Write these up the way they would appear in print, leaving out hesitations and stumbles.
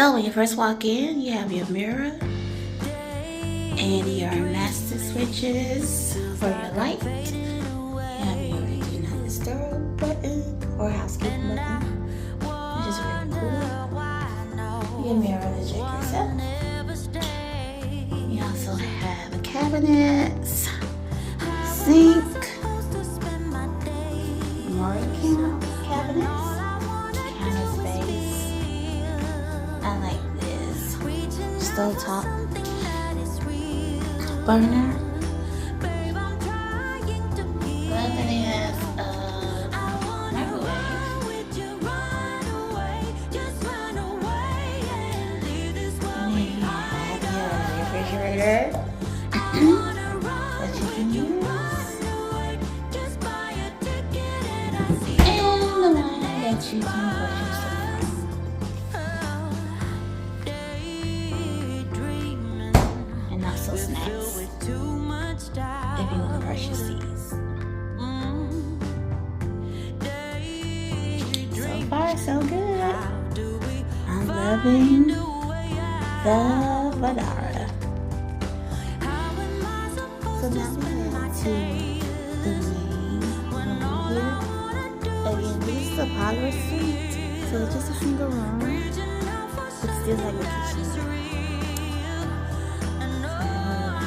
So when you first walk in, you have your mirror and your master switches for your light. You have your do not disturb button or housekeeping button, which is really cool. Your mirror to check yourself. You also have a cabinet, sink, more cabinets, counter space. I like this. Stove top, burner. But then it has a microwave. And then you have your refrigerator that you can use. And the one that you can purchase from. And also snacks, if you want to purchase these. So far, so good. I'm loving the Vdara. So now we head to the main room here. Again, this is a parlor suite, so it's just a single room. It's still like a kitchen.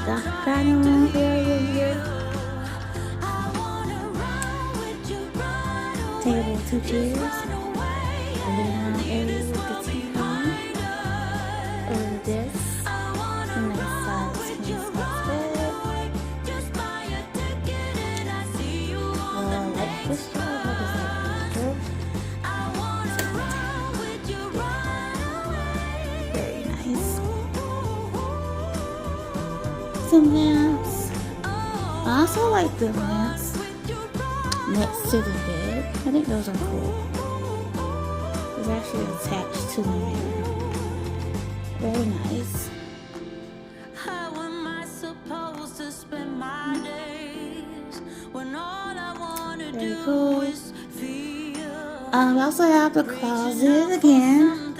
The dining room area here. Table, 2 chairs. A living room area with the TV. Over this. And nice size queen size bed. Like this job, what is that? Very nice. Some lamps. I also like the lamps next to the bed. I think those are cool. It's actually attached to the mirror. Very nice. How am I supposed to spend my days when all I want to Very do cool. is feel? We also have the closet again.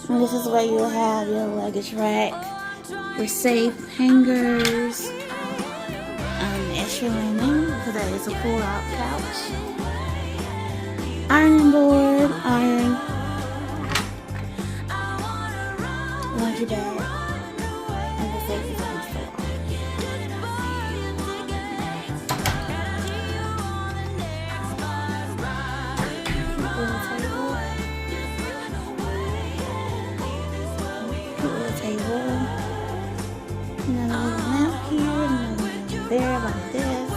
And this is where you have your luggage rack, your safe hangers, extra linen, because that is a pull-out couch, ironing board, iron, laundry bag, and the safe is on the floor. Table. Another lamp here, another one there like this.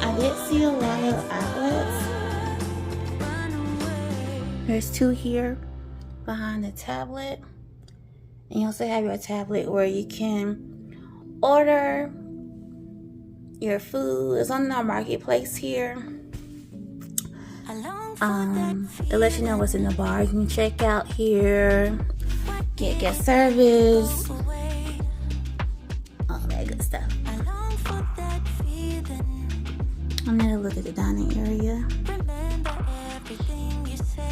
I did see a lot of outlets. There's 2 here behind the tablet. And you also have your tablet where you can order your food. It's on the marketplace here. It lets you know what's in the bar. You can check out here, get guest service, all that good stuff. I'm gonna look at the dining area.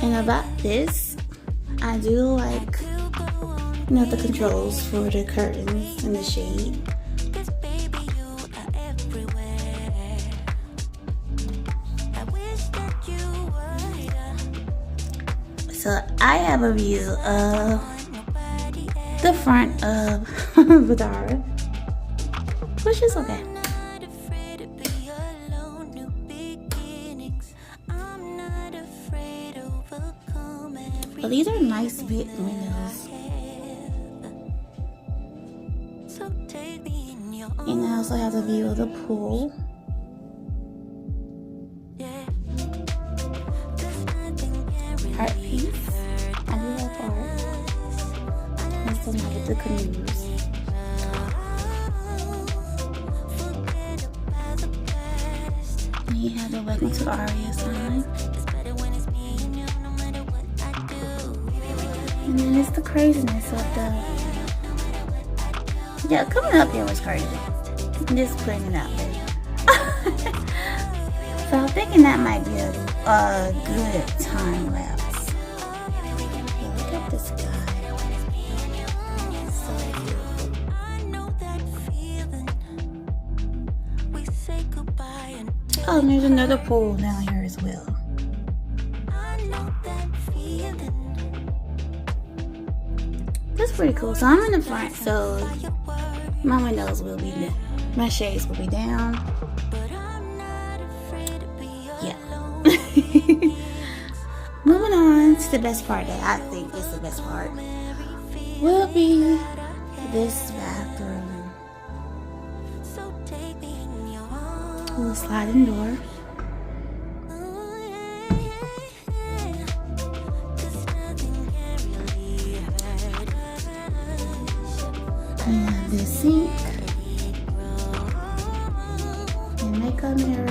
And about this, I do like, the controls for the curtains and the shade. So I have a view of the front of Vdara, which is okay. But these are nice big windows. And I also have a view of the pool. Art piece. I do like art. And some of the canoes. And you have the welcome to Aria sign. And then it's the craziness of the... Yeah, coming up here was crazy. I'm just putting it out there. So I'm thinking that might be a good time lapse. Oh, and there's another pool down here as well. That's pretty cool. So I'm in the front, so my windows will be down. My shades will be down. Yeah. Moving on to the best part that I think is the best part will be this bathroom. A little sliding door. And the sink. And makeup mirror.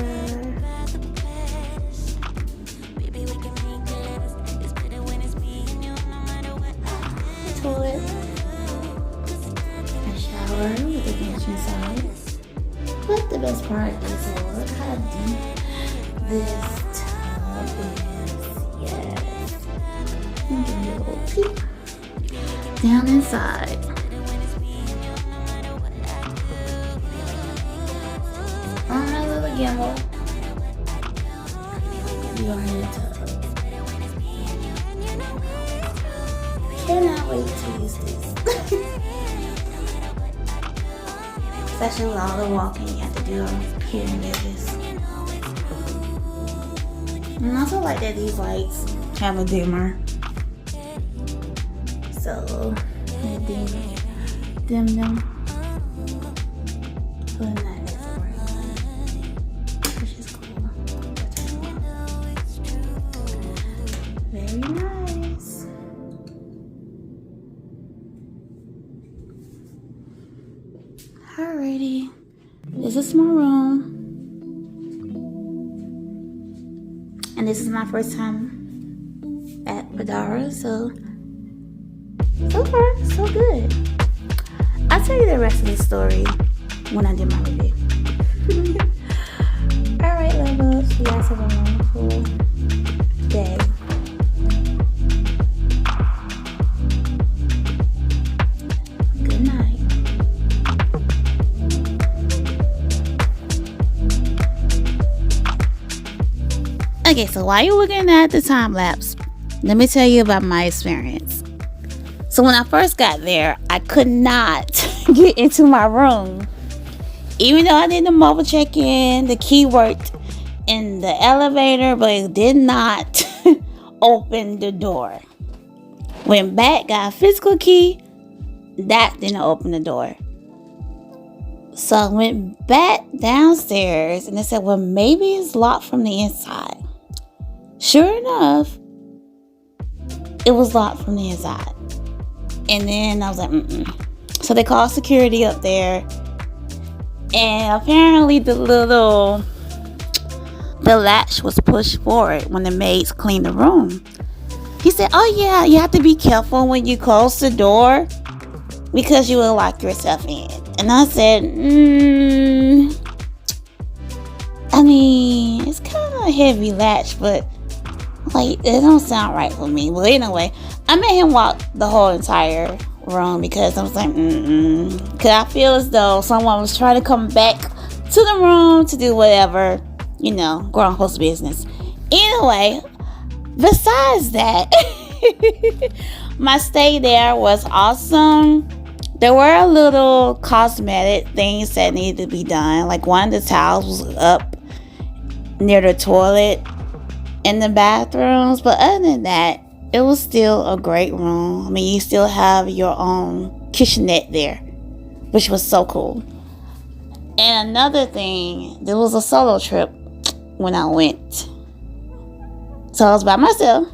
Toilet, a shower with a bench inside. But the best part is look how deep this tub is. Yes. And give you a little peek down inside. On my little gimbal, you are in the tub. Cannot wait to use this. Especially with all the walking you have to do here in Vegas. And I also like that these lights have a dimmer. So, dim them. But that doesn't work. Which is cool. Very nice. Alrighty, this is my room, and this is my first time at Vdara, so far so good. I'll tell you the rest of the story when I do my review. Alright, love-ups, you guys have a wonderful day. Good night. Okay, so while you're looking at the time lapse, let me tell you about my experience. So when I first got there, I could not get into my room. Even though I did the mobile check-in, the key worked in the elevator, but it did not open the door. Went back, got a physical key, that didn't open the door. So I went back downstairs and they said, well, maybe it's locked from the inside. Sure enough, it was locked from the inside. And then I was like, So they called security up there. And apparently the latch was pushed forward when the maids cleaned the room. He said, oh yeah, you have to be careful when you close the door because you will lock yourself in. And I said, I mean, it's kind of a heavy latch, but like, it don't sound right for me. Well, anyway, I made him walk the whole entire room because I was like, because I feel as though someone was trying to come back to the room to do whatever, grown folks' business. Anyway, besides that, my stay there was awesome. There were a little cosmetic things that needed to be done. Like one of the towels was up near the toilet in the bathrooms, but other than that, it was still a great room. I mean, you still have your own kitchenette there, which was so cool. And another thing, there was a solo trip when I went. So I was by myself.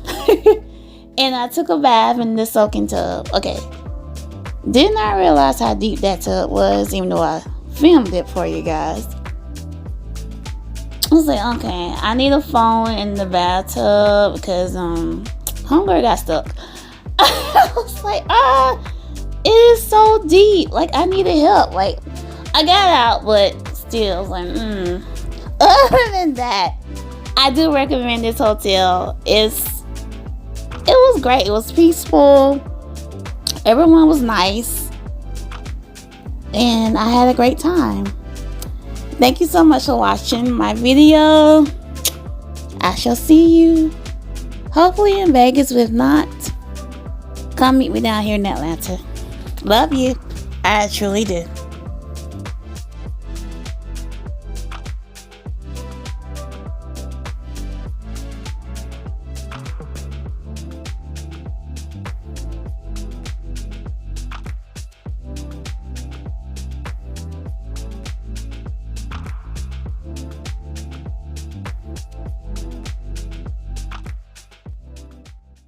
And I took a bath in the soaking tub. Okay. Did not realize how deep that tub was, even though I filmed it for you guys. I was like, okay, I need a phone in the bathtub because hunger got stuck. I was like, it is so deep. Like, I needed help. Like, I got out, but still, I was like, Other than that, I do recommend this hotel. It was great. It was peaceful. Everyone was nice. And I had a great time. Thank you so much for watching my video. I shall see you hopefully in Vegas. If not, come meet me down here in Atlanta. Love you. I truly do.